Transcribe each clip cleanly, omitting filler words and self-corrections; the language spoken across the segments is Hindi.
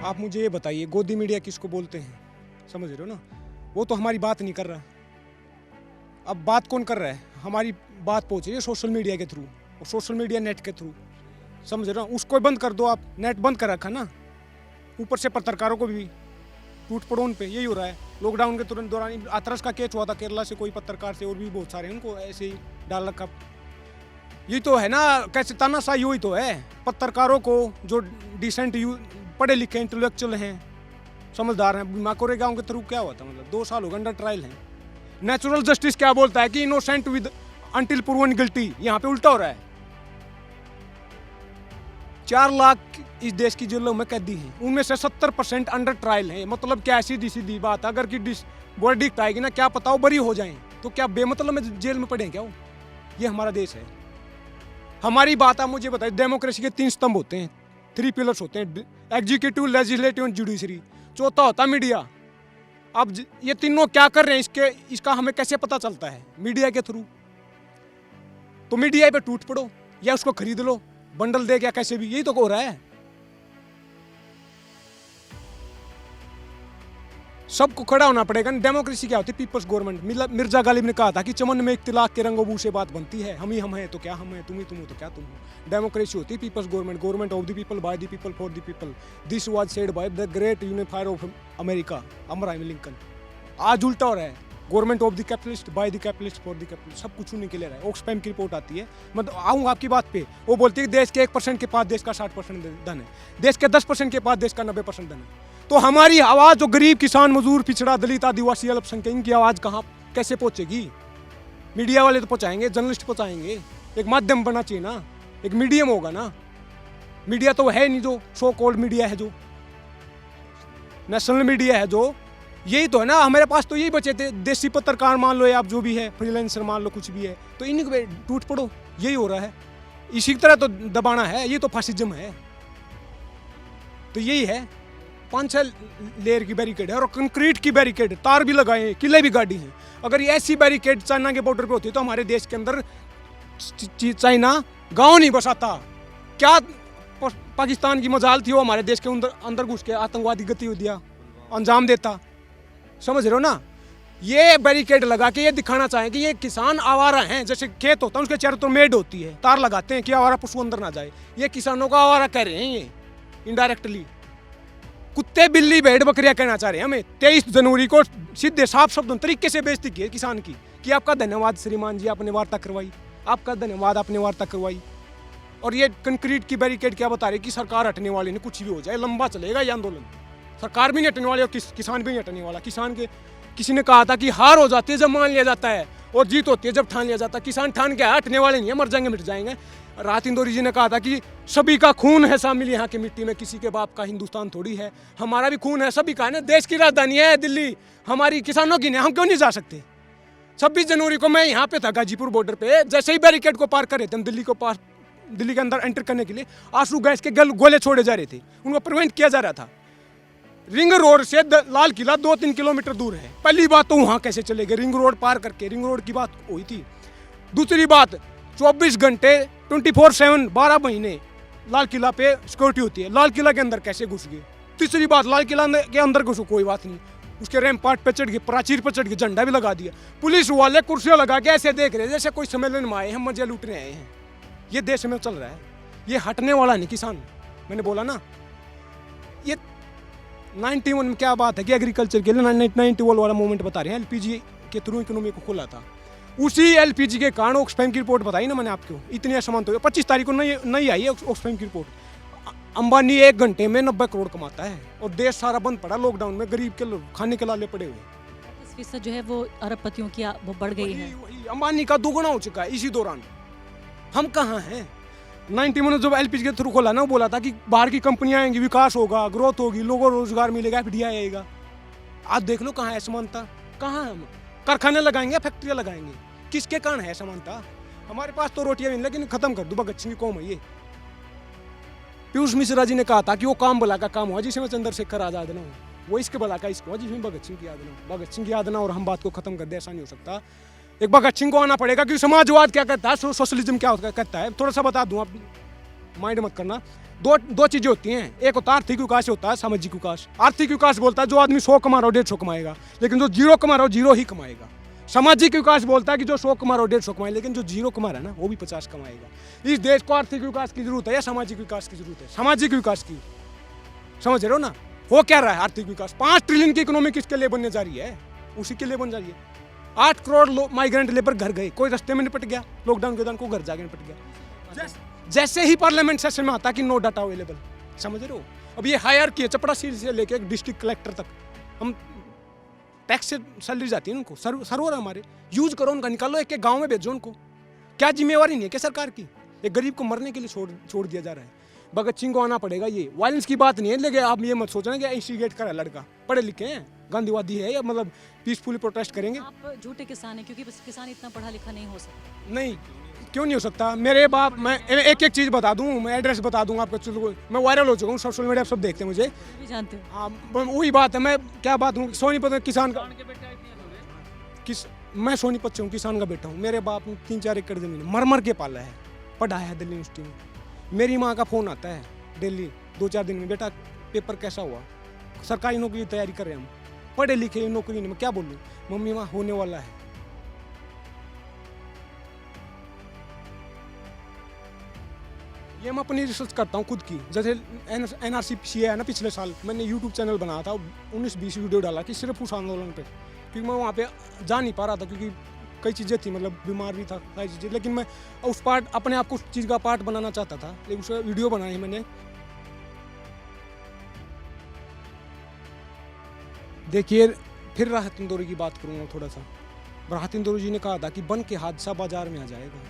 आप मुझे ये बताइए, गोदी मीडिया किसको बोलते हैं? समझ रहे हो ना? वो तो हमारी बात नहीं कर रहा। अब बात कौन कर रहा है? हमारी बात पहुंच रही है सोशल मीडिया के थ्रू, और सोशल मीडिया नेट के थ्रू। समझ रहे हो? उसको बंद कर दो आप, नेट बंद कर रखा ना, ऊपर से पत्रकारों को भी टूट पड़ोन पे यही हो रहा है। लॉकडाउन के तुरंत दौरान हाथरस का केस हुआ था केरला से, कोई पत्रकार से, और भी बहुत सारे उनको ऐसे ही डाल रखा। यही तो है ना, कैसे तानाशाही हुई तो है। पत्रकारों को जो डिसेंट पढ़े लिखे इंटेलेक्चुअल हैं, समझदार हैं, माकोरे गांव के थ्रू क्या हुआ था, मतलब 2 साल हो गए अंडर ट्रायल हैं। नेचुरल जस्टिस क्या बोलता है कि innocent with until proven guilty, यहाँ पे उल्टा हो रहा है। 4 लाख इस देश की जेलों में कैदी हैं, उनमें से 70% अंडर ट्रायल हैं। मतलब क्या सीधी सीधी बात, अगर की वर्डिक्ट आएगी ना, क्या पता वो बरी हो जाएं, तो क्या बेमतलब में जेल में पड़े क्या वो? ये हमारा देश है। हमारी बात आप मुझे बताइए, डेमोक्रेसी के 3 स्तंभ होते हैं, 3 पिलर्स होते हैं, एग्जीक्यूटिव, लेजिस्लेटिव और जुडिशरी। चौथा होता है मीडिया। अब ये तीनों क्या कर रहे हैं, इसका हमें कैसे पता चलता है? मीडिया के थ्रू। तो मीडिया पे टूट पड़ो या उसको खरीद लो, बंडल दे क्या कैसे भी, यही तो हो रहा है। सबको खड़ा होना पड़ेगा। डेमोक्रेसी क्या होती है? People's government. मिर्जा गालिब ने कहा था कि चमन में इख्तिलाफ के रंगोबू से बात बनती है। हम ही हम हैं तो क्या हम हैं, तुम ही तुम हो तो क्या तुम हो। डेमोक्रेसी होती है people's government, government of the people, by the people, for the people. This was said by the great unifier of America, Abraham Lincoln. आज उल्टा हो रहा है, government of the capitalist, by the capitalist, for the capitalist. सब कुछ उन्हीं के लिए रहा है। ऑक्सफैम की रिपोर्ट आती है, मतलब आऊँगा आपकी बात पे। वो बोलती है कि देश के 1% के पास देश का 60% धन है, देश के 10% के पास देश का 90% धन है। तो हमारी आवाज़ जो गरीब, किसान, मजदूर, पिछड़ा, दलित, आदिवासी, अल्पसंख्यक, इनकी आवाज़ कहाँ कैसे पहुँचेगी? मीडिया वाले तो पहुँचाएंगे, जर्नलिस्ट पहुँचाएंगे। एक माध्यम बनना चाहिए ना, एक मीडियम होगा ना। मीडिया तो है नहीं, जो सो कॉल्ड मीडिया है, जो नेशनल मीडिया है, जो यही तो है ना। हमारे पास तो यही बचे थे, देसी पत्रकार मान लो, या आप जो भी है, फ्रीलांसर मान लो, कुछ भी है, तो इन्हीं पे टूट पड़ो। यही हो रहा है। इसी तरह तो दबाना है, ये तो फासिज्म है। तो यही है, 5-6 लेयर की बैरिकेड है, और कंक्रीट की बैरिकेड, तार भी लगाए हैं, किले भी गाड़ी हैं। अगर ये ऐसी बैरिकेड चाइना के बॉर्डर पे होती तो हमारे देश के अंदर चाइना गांव नहीं बसाता। क्या पाकिस्तान की मजाल थी, वो हमारे देश के अंदर घुस के आतंकवादी गतिविधियां अंजाम देता। समझ रहे हो ना? ये बैरिकेड लगा के ये दिखाना चाहें कि ये किसान आवारा हैं। जैसे खेत होता है, उसके चारों तरफ मेड होती है, तार लगाते हैं कि आवारा पशु अंदर ना जाए। ये किसानों का आवारा कह रहे हैं, ये इनडायरेक्टली कुत्ते, बिल्ली, भेड़, बकरियां कहना चाह रहे हैं हमें। 23 जनवरी को सीधे साफ शब्दों तरीके से बेइज्जती की है किसान की, कि आपका धन्यवाद श्रीमान जी, आपने वार्ता करवाई, आपका धन्यवाद, आपने वार्ता करवाई। और ये कंक्रीट की बैरिकेड क्या बता रही कि सरकार हटने वाली नहीं, कुछ भी हो जाए, लंबा चलेगा ये आंदोलन। सरकार भी नहीं हटने वाली और किसान भी नहीं हटने वाला। किसान के किसी ने कहा था कि हार हो जाती है जब मान लिया जाता है, और जीत होती है जब ठान लिया जाता है। किसान ठान के हटने वाले नहीं है, मर जाएंगे, मिट जाएंगे। रात इंदौरी जी ने कहा था कि सभी का खून है शामिल यहाँ की मिट्टी में, किसी के बाप का हिंदुस्तान थोड़ी है। हमारा भी खून है, सभी का है ना। देश की राजधानी है दिल्ली, हमारी किसानों की नहीं, हम क्यों नहीं जा सकते? 26 जनवरी को मैं यहाँ पे था गाजीपुर बॉर्डर पे, जैसे ही बैरिकेड को पार कर रहे थे हम दिल्ली के अंदर एंटर करने के लिए, आंसू गैस के गोले छोड़े जा रहे थे, उनको प्रिवेंट किया जा रहा था। रिंग रोड से लाल किला 2-3 किलोमीटर दूर है। पहली बात तो वहाँ कैसे चले गए रिंग रोड पार करके? रिंग रोड की बात हुई थी। दूसरी बात, 24 घंटे 24/7 12 महीने लाल किला पे सिक्योरिटी होती है, लाल किला के अंदर कैसे घुस गए? तीसरी बात, लाल किला के अंदर घुसो कोई बात नहीं, उसके रैंपार्ट पे चढ़ के, प्राचीर पे चढ़ के झंडा भी लगा दिया। पुलिस वाले कुर्सियां लगा के ऐसे देख रहे हैं जैसे कोई सम्मेलन में आए हैं, मजे लूटने आए हैं। ये देश में चल रहा है, ये हटने वाला नहीं किसान। मैंने बोला ना, ये 91 में क्या बात है कि एग्रीकल्चर के लिए 91 वाला मूवमेंट बता रहे हैं, एलपीजी के थ्रू इकोनॉमी को खोला था। उसी एलपीजी के कारण ऑक्सफैम की रिपोर्ट बताई ना मैंने आपको, इतनी असमानता हुई। 25 तारीख को नहीं आई है ऑक्सफैम की रिपोर्ट। अंबानी 1 घंटे में 90 करोड़ कमाता है, और देश सारा बंद पड़ा लॉकडाउन में, गरीब के खाने के लाले पड़े हुए। 30% जो है वो अरबपतियों की वो बढ़ गई है। वही अंबानी का दोगुना हो चुका है इसी दौरान। हम कहाँ हैं? 91 में जब एलपीजी के थ्रू खोला ना, वो बोला था कि बाहर की कंपनियां आएंगी, विकास होगा, ग्रोथ होगी, लोगों को रोजगार मिलेगा, एफडीआई आएगा। आज देख लो कहाँ है असमानता, कहाँ है? हम कारखाने लगाएंगे, फैक्ट्रियां लगाएंगे, किसके कारण है असमानता? हमारे पास तो रोटियां भी, लेकिन खत्म कर दो, भगत सिंह की कौम है ये। पीयूष मिश्रा जी ने कहा था कि वो काम भला का काम हुआ जिसमें चंद्रशेखर आजाद ना हो, वो इसके भला का इसको जिसमें भगत सिंह की याद ना। भगत सिंह की याद ना और हम बात को खत्म कर दे, ऐसा नहीं हो सकता। एक भगत सिंह को आना पड़ेगा कि समाजवाद क्या कहता है, सोशलिज्म क्या कहता है। थोड़ा सा बता दूं, आप माइंड मत करना। दो चीजें होती हैं, एक होता है आर्थिक विकास, होता है सामाजिक विकास। आर्थिक विकास बोलता है जो आदमी 100 कमा रहा हो 150 कमाएगा, लेकिन जो 0 कमा रहा हो 0 ही कमाएगा। सामाजिक विकास बोलता है कि जो 100 कमा रहा हो 150 कमाए, लेकिन जो 0 कमा रहा है ना वो भी 50 कमाएगा। इस देश को आर्थिक विकास की जरूरत है या सामाजिक विकास की जरूरत है? सामाजिक विकास की, समझ रहे हो ना? हो क्या रहा है आर्थिक विकास? 5 ट्रिलियन की इकोनॉमी किसके लिए बनने जा रही है? उसी के लिए बन जा रही है। 8 करोड़ माइग्रेंट लेबर घर गए, कोई रास्ते में निपट गया, लॉकडाउन के दौरान को घर जाके निपट गया। जैसे ही पार्लियामेंट सेशन में आता कि नो डाटा अवेलेबल, समझ रहे हो? अब ये हायर किए चपड़ासी से लेके डिस्ट्रिक्ट कलेक्टर तक, हम टैक्स से सैलरी जाती है उनको, सर्वर है हमारे, यूज करो उनका, निकालो, एक गांव में भेजो उनको। क्या जिम्मेवारी नहीं है क्या सरकार की? एक गरीब को मरने के लिए छोड़ दिया जा रहा है। भगत सिंह को आना पड़ेगा। ये वायलेंस की बात नहीं है, लेकिन आप ये मत सोचना कि इंस्टिगेट करा लड़का, पढ़े लिखे हैं, गांधीवादी है, या मतलब पीसफुली प्रोटेस्ट करेंगे। आप झूठे किसान हैं, क्योंकि किसान इतना पढ़ा लिखा नहीं हो सकता। नहीं, क्यों नहीं हो सकता? मेरे बाप, मैं एक एक चीज़ बता दूं, मैं एड्रेस बता दूं आपको, चलो मैं वायरल हो चुका हूँ, सोशल मीडिया सब देखते हैं मुझे, भी जानते हो। हाँ वही बात है। मैं क्या बात हूँ, सोनीपत किसान का, मैं सोनीपत से हूँ, किसान का बेटा हूँ। मेरे बाप ने 3-4 एकड़ जमीन मर मर के पाला है, पढ़ाया है दिल्ली यूनिवर्सिटी में। मेरी माँ का फ़ोन आता है डेली 2-4 दिन में, बेटा पेपर कैसा हुआ? सरकारी नौकरी की तैयारी कर रहे हैं हम, पढ़े लिखे नौकरी नहीं। मैं क्या बोलूँ, मम्मी वहाँ होने वाला है। ये मैं अपनी रिसर्च करता हूँ खुद की। जैसे NRC है ना, पिछले साल मैंने यूट्यूब चैनल बनाया था, 19-20 वीडियो डाला कि सिर्फ उस आंदोलन पे, क्योंकि मैं वहाँ पे जा नहीं पा रहा था, क्योंकि कई चीज़ें थी, मतलब बीमार भी था, सारी चीज़ें, लेकिन मैं उस पार्ट, अपने आप को उस चीज़ का पार्ट बनाना चाहता था, लेकिन उस वीडियो बनाई मैंने। देखिए, फिर राहत इंदौरी की बात करूँगा थोड़ा सा। राहत इंदौरी जी ने कहा था कि बन के हादसा बाजार में आ जाएगा,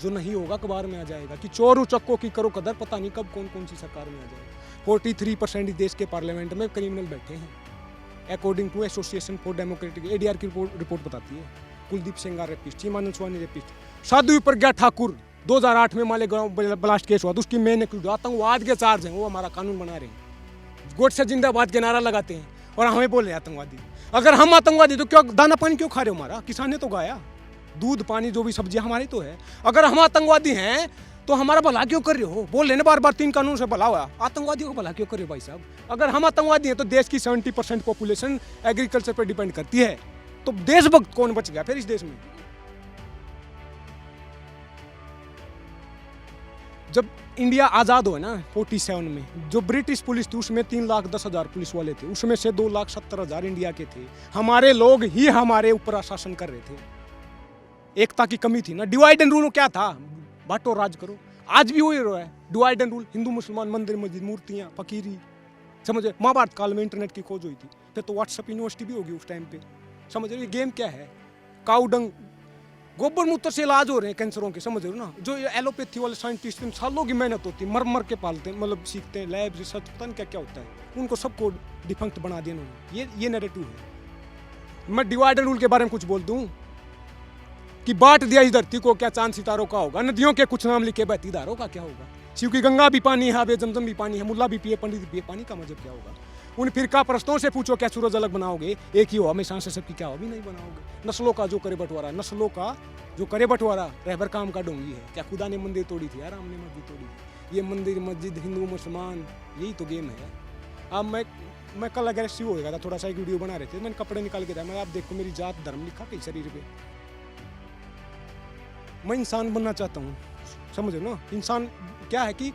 जो नहीं होगा अखबार में आ जाएगा, कि चोर उचक्कों की करो कदर, पता नहीं कब कौन कौन सी सरकार में आ जाएगा। 43% देश के पार्लियामेंट में क्रिमिनल बैठे हैं, according to association for democratic, ADR की रिपोर्ट बताती है। कुलदीप सेंगार रेपिस्ट, चीमानंद स्वामी रेपिस्ट, साधु प्रज्ञा ठाकुर 2008 में मालेगांव ब्लास्ट केस हुआ तो उसकी मेन आतंकवाद के चार्ज हैं, वो हमारा कानून बना रहे हैं, गोडसे जिंदाबाद के नारा लगाते हैं और हमें बोल रहे हैं आतंकवादी। अगर हम आतंकवादी तो क्यों दाना पानी क्यों खा रहे हो? हमारा किसान ने तो गाया, दूध पानी जो भी सब्जियां हमारी तो है। अगर हम आतंकवादी हैं तो हमारा भला क्यों कर रहे हो? बोल लेना बार बार 3 कानून से भला हुआ, आतंकवादियों को भला क्यों कर रहे हो भाई साहब? अगर हम आतंकवादी हैं तो देश की 70% पॉपुलेशन एग्रीकल्चर पर डिपेंड करती है, तो देशभक्त कौन बच गया फिर इस देश में? जब इंडिया आज़ाद हुआ ना 47 में, जो ब्रिटिश पुलिस थी उसमें 3,10,000 पुलिस वाले थे, उसमें से 2,70,000 इंडिया के थे। हमारे लोग ही हमारे ऊपर शासन कर रहे थे, एकता की कमी थी ना। डिवाइड एंड रूल क्या था? बांटो राज करो। आज भी वही रहा है, डिवाइड एंड रूल। हिंदू मुसलमान, मंदिर मस्जिद, मूर्तियाँ, फकीरी, समझे? महाभारत काल में इंटरनेट की खोज हुई थी, फिर तो व्हाट्सएप यूनिवर्सिटी भी होगी उस टाइम पे, समझ रहे हो? ये गेम क्या है? काउडंग, गोबर मूत्र से इलाज हो रहे हैं कैंसरों के, समझ रहे हो ना? जो एलोपैथी वाले साइंटिस्ट, सालों की मेहनत होती है, मर मर के पालते हैं, मतलब सीखते हैं, लैब रिसर्च, पता नहीं क्या क्या होता है, उनको सबको डिफंक्ट बना दिया उन्होंने। ये नैरेटिव है। मैं डिवाइड एंड रूल के बारे में कुछ बोल दूं कि बांट दिया इस धरती को, क्या चांद सितारों का होगा? नदियों के कुछ नाम लिखे, बहती धारों का क्या होगा? शिव की गंगा भी पानी है, आबे जमजम भी पानी है, मुल्ला भी पिए, पंडित भी पिए, पानी का मतलब क्या होगा? उन फिरका परस्तों से पूछो, क्या सूरज अलग बनाओगे? एक ही हो हमेशा से सबकी, क्या हो भी नहीं बनाओगे? नस्लों का जो करे बंटवारा, नस्लों का जो करे बंटवारा, रहबर काम का डोंगी है। क्या खुदा ने मंदिर तोड़ी थी? राम ने मस्जिद तोड़ी थी। ये मंदिर मस्जिद, हिंदू मुसलमान, यही तो गेम है। अब मैं कल अग्रेसिव हो गया था, थोड़ा सा एक वीडियो बना रहे थे, मैंने कपड़े निकाल के था, मैं आप देखो मेरी जात धर्म लिखा कहीं शरीर पे। मैं इंसान बनना चाहता हूँ, समझो ना? इंसान क्या है कि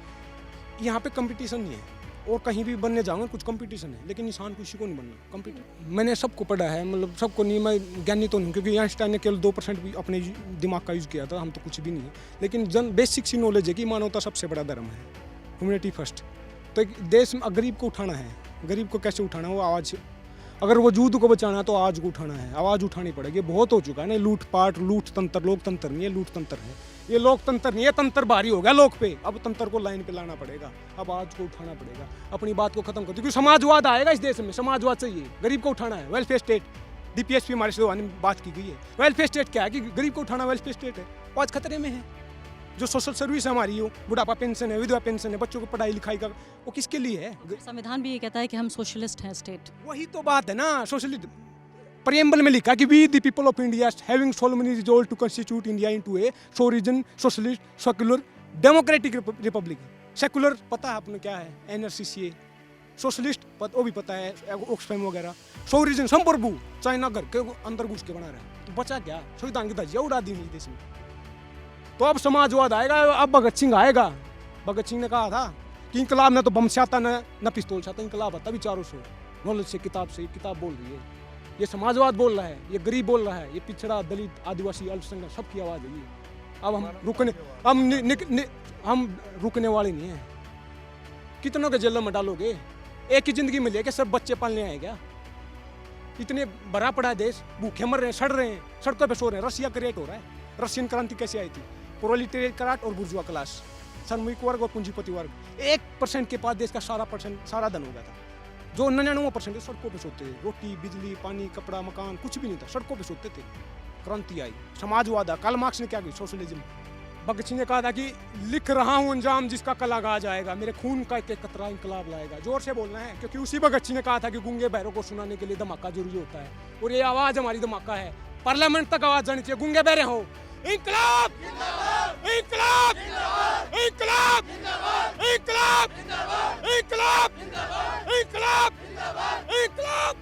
यहाँ पे कंपटीशन नहीं है, और कहीं भी बनने जाऊँगा कुछ कंपटीशन है, लेकिन इंसान किसी को नहीं बनना कंपटीशन। मैंने सबको पढ़ा है, मतलब सबको नहीं, मैं ज्ञानी तो नहीं, क्योंकि आइंस्टाइन ने केवल 2% भी अपने दिमाग का यूज़ किया था, हम तो कुछ भी नहीं है। लेकिन बेसिक सी नॉलेज है कि मानवता सबसे बड़ा धर्म है, ह्यूमैनिटी फर्स्ट। तो एक देश में गरीब को उठाना है, गरीब को कैसे उठाना? वो आवाज़, अगर वजूद को बचाना है तो आवाज़ को उठाना है, आवाज़ उठानी पड़ेगी। बहुत हो चुका है ना लूट पाट, लूट तंत्र, लोकतंत्र नहीं है, लूट तंत्र है। ये लोकतंत्र नहीं है, तंत्र भारी हो गया लोग पे। अब तंत्र को लाइन पे लाना पड़ेगा, अब आवाज़ को उठाना पड़ेगा, अपनी बात को खत्म कर, क्योंकि समाजवाद आएगा इस देश में। समाजवाद चाहिए, गरीब को उठाना है। वेलफेयर स्टेट, DPSP हमारे से बात की गई है। वेलफेयर स्टेट क्या है कि गरीब को उठाना वेलफेयर स्टेट है। आज खतरे में है जो सोशल सर्विस है हमारी, हो बुढ़ापा पेंशन है, विधवा पेंशन है, बच्चों को पढ़ाई लिखाई का, वो किसके लिए है? संविधान भी ये कहता है कि हम सोशलिस्ट हैं स्टेट। वही तो बात है ना, सोशलिस्ट। प्रियम्बल में लिखा कि we the people of India having solemnly resolved to constitute India into a sovereign socialist secular democratic republic. Secular पता है आपने क्या है, एनआरसीसी, सोशलिस्ट वो भी पता है, ऑक्सफैम वगैरह, सोवरिज्म संप्रभु चाइना घर के अंदर घुस के बना रहा है, तो बचा क्या, संविधान की धज्जियां उड़ा दी देश में। तो अब समाजवाद आएगा, अब भगत सिंह आएगा। भगत सिंह ने कहा था कि इंकलाब न तो बम से आता न पिस्तौल से आता, इंकलाब आता विचारों से, नॉलेज से, किताब से। किताब बोल रही है, ये समाजवाद बोल रहा है, ये गरीब बोल रहा है, ये पिछड़ा दलित आदिवासी अल्पसंख्यक सबकी आवाज़ है ये। अब हम रुकने वाले नहीं हैं। कितनों के जेल में डालोगे? एक ही जिंदगी मिली है कि सब बच्चे पालने आए क्या? इतने भरा पड़ा है देश, भूखे मर रहे हैं, सड़ रहे हैं, सड़कों पे सो रहे हैं। रशिया क्रिएट हो रहा है। रशियन क्रांति कैसे आई थी? प्रोलेटेरिएट क्लास और बुर्जुआ क्लास, श्रमिक वर्ग और पूंजीपति वर्ग, 1% के पास देश का सारा धन हो गया था। जो 99% सड़कों पे सोते थे, रोटी, बिजली, पानी, कपड़ा, मकान कुछ भी नहीं था, सड़कों पे सोते थे। क्रांति आई, समाजवाद आ। कार्ल मार्क्स ने क्या किया? सोशलिज्म। भगत सिंह ने कहा था कि लिख रहा हूं अंजाम जिसका कल आ जाएगा, मेरे खून का एक कतरा इंकलाब लाएगा। जोर से बोलना है, क्योंकि उसी भगत सिंह ने कहा था कि गूंगे बहरों को सुनाने के लिए धमाका जरूरी होता है, और ये आवाज हमारी धमाका है। पार्लियामेंट तक आवाज जानी चाहिए, गूंगे बहरे हो। इंकलाब, इंकलाब, इंकलाब, इंकलाब, इंकलाब, इंकलाब, इंकलाब।